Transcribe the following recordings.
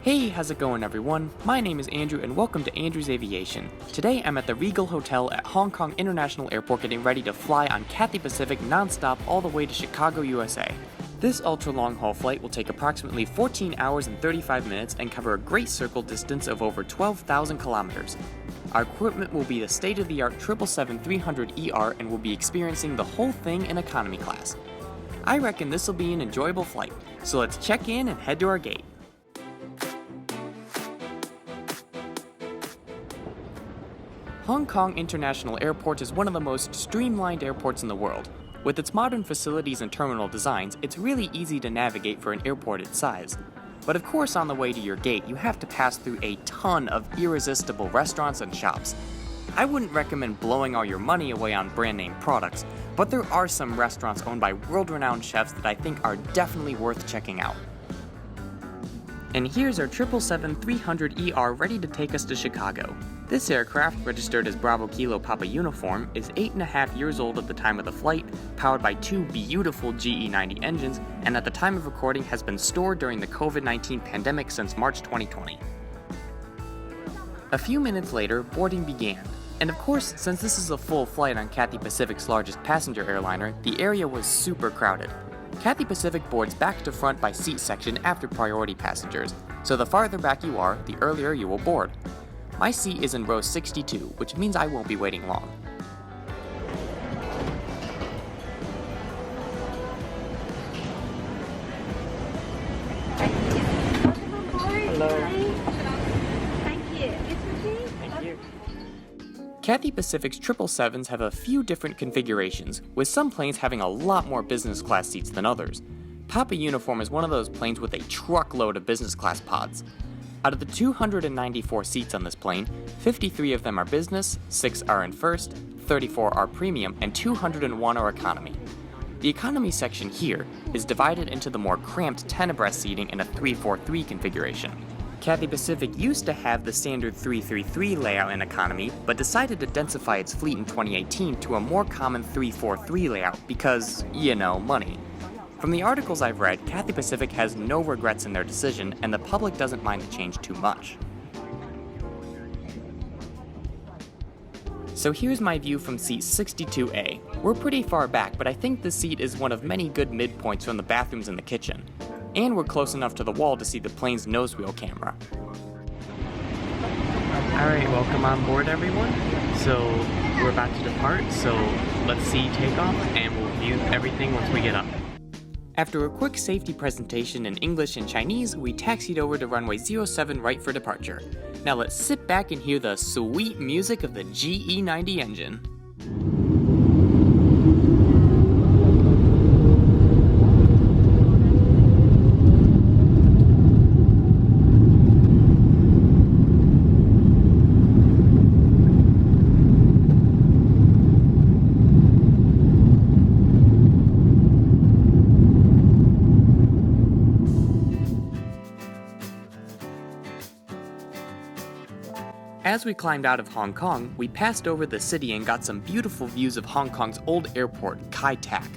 Hey, how's it going everyone? My name is Andrew and welcome to Andrew's Aviation. Today I'm at the Regal Hotel at Hong Kong International Airport getting ready to fly on Cathay Pacific non-stop all the way to Chicago, USA. This ultra-long haul flight will take approximately 14 hours and 35 minutes and cover a great circle distance of over 12,000 kilometers. Our equipment will be the state-of-the-art 777-300ER and we'll be experiencing the whole thing in economy class. I reckon this will be an enjoyable flight, so let's check in and head to our gate. Hong Kong International Airport is one of the most streamlined airports in the world. With its modern facilities and terminal designs, it's really easy to navigate for an airport its size. But of course, on the way to your gate, you have to pass through a ton of irresistible restaurants and shops. I wouldn't recommend blowing all your money away on brand name products, but there are some restaurants owned by world-renowned chefs that I think are definitely worth checking out. And here's our 777-300ER ready to take us to Chicago. This aircraft, registered as Bravo Kilo Papa Uniform, is 8.5 years old at the time of the flight, powered by two beautiful GE90 engines, and at the time of recording has been stored during the COVID-19 pandemic since March 2020. A few minutes later, boarding began. And of course, since this is a full flight on Cathay Pacific's largest passenger airliner, the area was super crowded. Cathay Pacific boards back to front by seat section after priority passengers, so the farther back you are, the earlier you will board. My seat is in row 62, which means I won't be waiting long. Hello. Thank you. Thank you. Cathay Pacific's 777s have a few different configurations, with some planes having a lot more business class seats than others. Papa Uniform is one of those planes with a truckload of business class pods. Out of the 294 seats on this plane, 53 of them are business, 6 are in first, 34 are premium, and 201 are economy. The economy section here is divided into the more cramped 10 abreast seating in a 343 configuration. Cathay Pacific used to have the standard 333 layout in economy, but decided to densify its fleet in 2018 to a more common 343 layout because, money. From the articles I've read, Cathay Pacific has no regrets in their decision, and the public doesn't mind the change too much. So here's my view from seat 62A. We're pretty far back, but I think this seat is one of many good midpoints from the bathrooms and the kitchen. And we're close enough to the wall to see the plane's nose wheel camera. Alright, welcome on board everyone. So we're about to depart, so let's see takeoff and we'll view everything once we get up. After a quick safety presentation in English and Chinese, we taxied over to runway 07 right for departure. Now let's sit back and hear the sweet music of the GE90 engine. As we climbed out of Hong Kong, we passed over the city and got some beautiful views of Hong Kong's old airport, Kai Tak,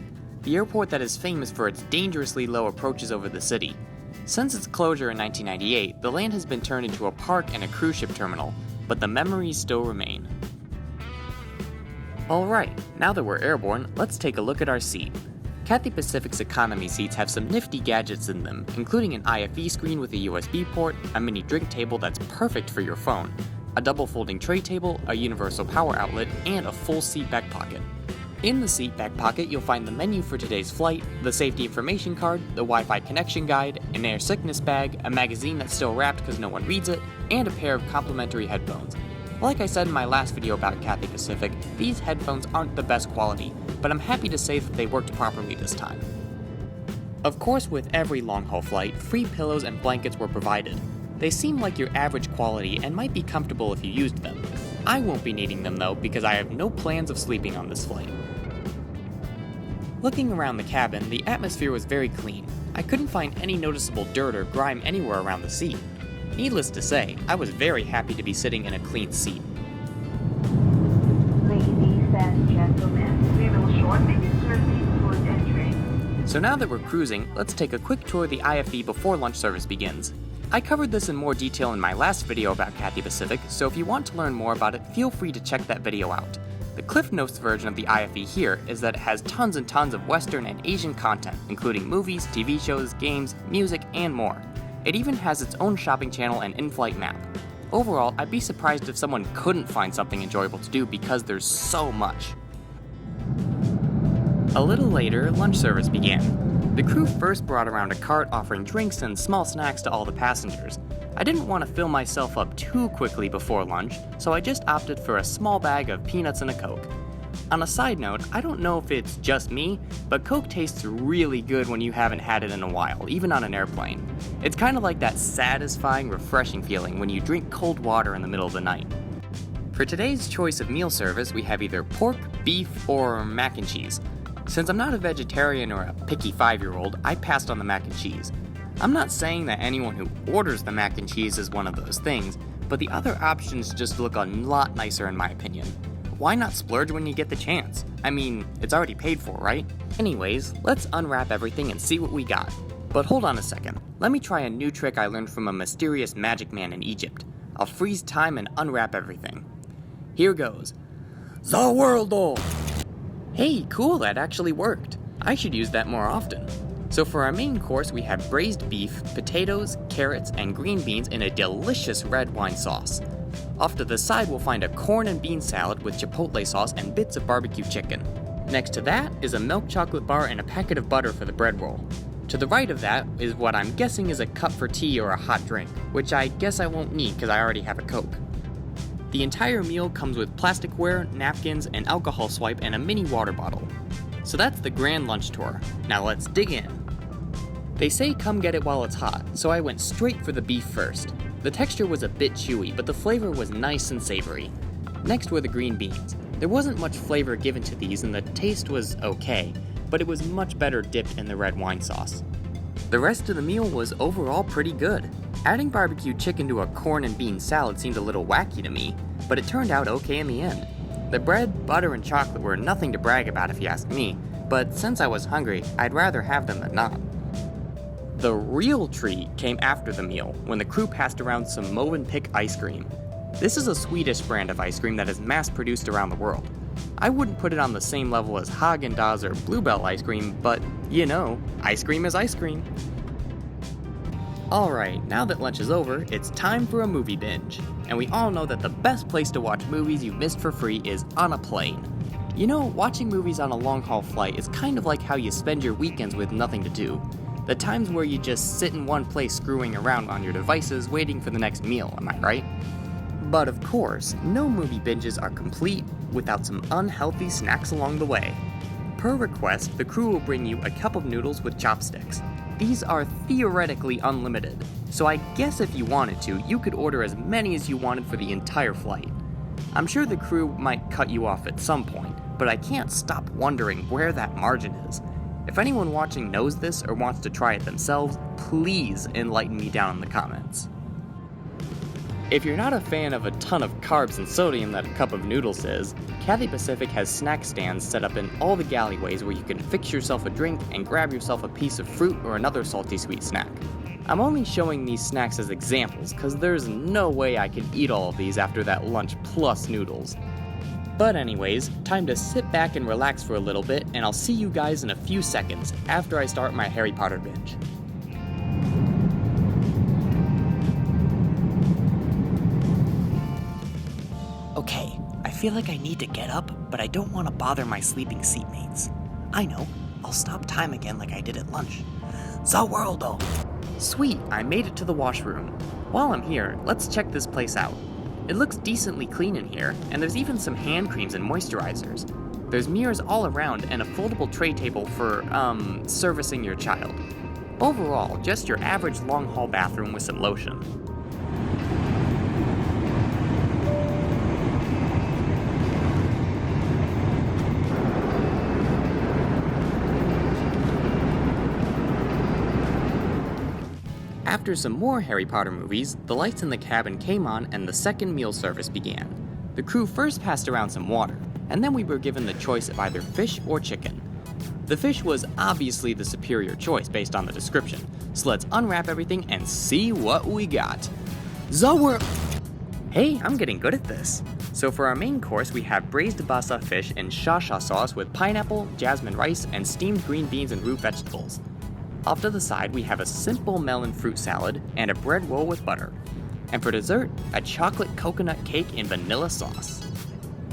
the airport that is famous for its dangerously low approaches over the city. Since its closure in 1998, the land has been turned into a park and a cruise ship terminal, but the memories still remain. Alright, now that we're airborne, let's take a look at our seat. Cathay Pacific's economy seats have some nifty gadgets in them, including an IFE screen with a USB port, a mini drink table that's perfect for your phone, a double folding tray table, a universal power outlet, and a full seat back pocket. In the seat back pocket, you'll find the menu for today's flight, the safety information card, the Wi-Fi connection guide, an air sickness bag, a magazine that's still wrapped because no one reads it, and a pair of complimentary headphones. Like I said in my last video about Cathay Pacific, these headphones aren't the best quality, but I'm happy to say that they worked properly this time. Of course, with every long-haul flight, free pillows and blankets were provided. They seem like your average quality and might be comfortable if you used them. I won't be needing them though because I have no plans of sleeping on this flight. Looking around the cabin, the atmosphere was very clean. I couldn't find any noticeable dirt or grime anywhere around the seat. Needless to say, I was very happy to be sitting in a clean seat. Ladies and gentlemen, we will shortly be serving food and drink. So now that we're cruising, let's take a quick tour of the IFE before lunch service begins. I covered this in more detail in my last video about Cathay Pacific, so if you want to learn more about it, feel free to check that video out. The Cliff Notes version of the IFE here is that it has tons and tons of Western and Asian content, including movies, TV shows, games, music, and more. It even has its own shopping channel and in-flight map. Overall, I'd be surprised if someone couldn't find something enjoyable to do because there's so much. A little later, lunch service began. The crew first brought around a cart offering drinks and small snacks to all the passengers. I didn't want to fill myself up too quickly before lunch, so I just opted for a small bag of peanuts and a Coke. On a side note, I don't know if it's just me, but Coke tastes really good when you haven't had it in a while, even on an airplane. It's kind of like that satisfying, refreshing feeling when you drink cold water in the middle of the night. For today's choice of meal service, we have either pork, beef, or mac and cheese. Since I'm not a vegetarian or a picky 5-year-old, I passed on the mac and cheese. I'm not saying that anyone who orders the mac and cheese is one of those things, but the other options just look a lot nicer in my opinion. Why not splurge when you get the chance? I mean, it's already paid for, right? Anyways, let's unwrap everything and see what we got. But hold on a second, let me try a new trick I learned from a mysterious magic man in Egypt. I'll freeze time and unwrap everything. Here goes. WURLDO! Hey, cool, that actually worked. I should use that more often. So for our main course, we have braised beef, potatoes, carrots, and green beans in a delicious red wine sauce. Off to the side, we'll find a corn and bean salad with chipotle sauce and bits of barbecue chicken. Next to that is a milk chocolate bar and a packet of butter for the bread roll. To the right of that is what I'm guessing is a cup for tea or a hot drink, which I guess I won't need because I already have a Coke. The entire meal comes with plasticware, napkins, an alcohol swipe, and a mini water bottle. So that's the grand lunch tour. Now let's dig in. They say come get it while it's hot, so I went straight for the beef first. The texture was a bit chewy, but the flavor was nice and savory. Next were the green beans. There wasn't much flavor given to these and the taste was okay, but it was much better dipped in the red wine sauce. The rest of the meal was overall pretty good. Adding barbecue chicken to a corn and bean salad seemed a little wacky to me, but it turned out okay in the end. The bread, butter, and chocolate were nothing to brag about if you ask me, but since I was hungry, I'd rather have them than not. The real treat came after the meal, when the crew passed around some Mövenpick ice cream. This is a Swedish brand of ice cream that is mass-produced around the world. I wouldn't put it on the same level as Häagen-Dazs or Bluebell ice cream, but, you know, ice cream is ice cream. Alright, now that lunch is over, it's time for a movie binge. And we all know that the best place to watch movies you missed for free is on a plane. You know, watching movies on a long-haul flight is kind of like how you spend your weekends with nothing to do. The times where you just sit in one place screwing around on your devices waiting for the next meal, am I right? But of course, no movie binges are complete without some unhealthy snacks along the way. Per request, the crew will bring you a cup of noodles with chopsticks. These are theoretically unlimited, so I guess if you wanted to, you could order as many as you wanted for the entire flight. I'm sure the crew might cut you off at some point, but I can't stop wondering where that margin is. If anyone watching knows this or wants to try it themselves, please enlighten me down in the comments. If you're not a fan of a ton of carbs and sodium that a cup of noodles is, Cathay Pacific has snack stands set up in all the galleyways where you can fix yourself a drink and grab yourself a piece of fruit or another salty sweet snack. I'm only showing these snacks as examples because there's no way I could eat all of these after that lunch plus noodles. But anyways, time to sit back and relax for a little bit, and I'll see you guys in a few seconds after I start my Harry Potter binge. Okay, I feel like I need to get up, but I don't want to bother my sleeping seatmates. I know, I'll stop time again like I did at lunch. WURLDO! Sweet, I made it to the washroom. While I'm here, let's check this place out. It looks decently clean in here, and there's even some hand creams and moisturizers. There's mirrors all around and a foldable tray table for, servicing your child. Overall, just your average long-haul bathroom with some lotion. After some more Harry Potter movies, the lights in the cabin came on and the second meal service began. The crew first passed around some water, and then we were given the choice of either fish or chicken. The fish was obviously the superior choice based on the description, so let's unwrap everything and see what we got. Hey, I'm getting good at this. So for our main course, we have braised basa fish in sha-sha sauce with pineapple, jasmine rice, and steamed green beans and root vegetables. Off to the side, we have a simple melon fruit salad and a bread roll with butter. And for dessert, a chocolate coconut cake in vanilla sauce.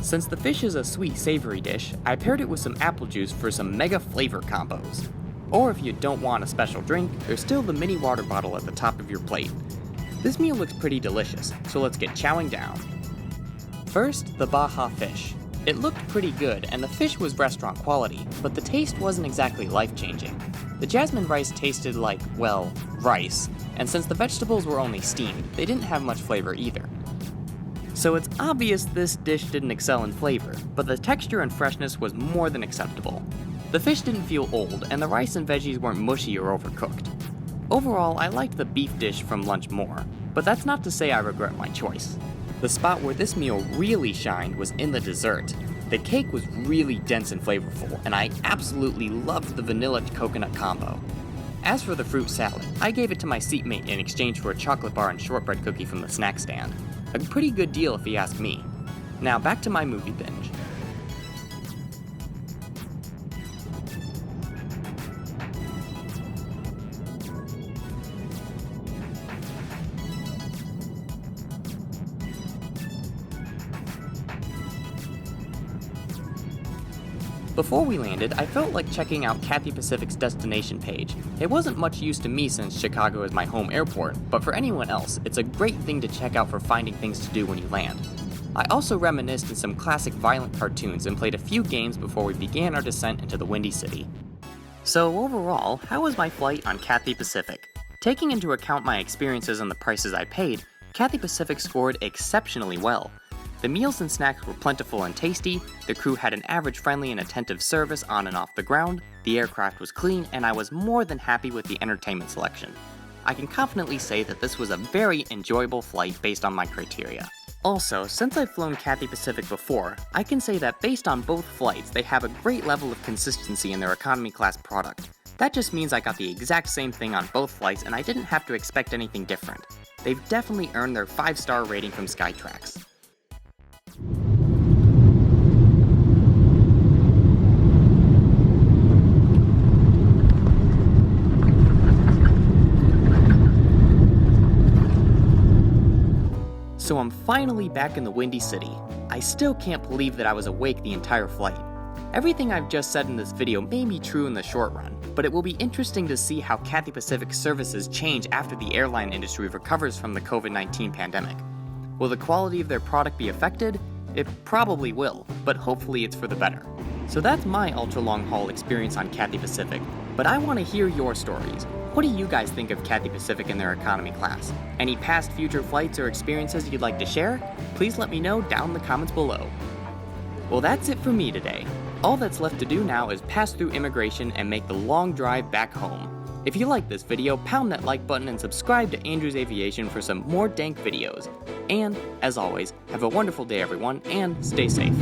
Since the fish is a sweet savory dish, I paired it with some apple juice for some mega flavor combos. Or if you don't want a special drink, there's still the mini water bottle at the top of your plate. This meal looks pretty delicious, so let's get chowing down. First, the Baja fish. It looked pretty good and the fish was restaurant quality, but the taste wasn't exactly life-changing. The jasmine rice tasted like, well, rice, and since the vegetables were only steamed, they didn't have much flavor either. So it's obvious this dish didn't excel in flavor, but the texture and freshness was more than acceptable. The fish didn't feel old, and the rice and veggies weren't mushy or overcooked. Overall, I liked the beef dish from lunch more, but that's not to say I regret my choice. The spot where this meal really shined was in the dessert. The cake was really dense and flavorful, and I absolutely loved the vanilla coconut combo. As for the fruit salad, I gave it to my seatmate in exchange for a chocolate bar and shortbread cookie from the snack stand. A pretty good deal if you ask me. Now back to my movie binge. Before we landed, I felt like checking out Cathay Pacific's destination page. It wasn't much use to me since Chicago is my home airport, but for anyone else, it's a great thing to check out for finding things to do when you land. I also reminisced in some classic violent cartoons and played a few games before we began our descent into the Windy City. So overall, how was my flight on Cathay Pacific? Taking into account my experiences and the prices I paid, Cathay Pacific scored exceptionally well. The meals and snacks were plentiful and tasty, the crew had an average friendly and attentive service on and off the ground, the aircraft was clean, and I was more than happy with the entertainment selection. I can confidently say that this was a very enjoyable flight based on my criteria. Also, since I've flown Cathay Pacific before, I can say that based on both flights, they have a great level of consistency in their economy class product. That just means I got the exact same thing on both flights and I didn't have to expect anything different. They've definitely earned their 5-star rating from Skytrax. So I'm finally back in the Windy City. I still can't believe that I was awake the entire flight. Everything I've just said in this video may be true in the short run, but it will be interesting to see how Cathay Pacific services change after the airline industry recovers from the COVID-19 pandemic. Will the quality of their product be affected? It probably will, but hopefully it's for the better. So that's my ultra-long haul experience on Cathay Pacific, but I want to hear your stories. What do you guys think of Cathay Pacific in their economy class? Any past, future flights or experiences you'd like to share? Please let me know down in the comments below. Well, that's it for me today. All that's left to do now is pass through immigration and make the long drive back home. If you like this video, pound that like button and subscribe to Andrew's Aviation for some more dank videos. And, as always, have a wonderful day everyone, and stay safe.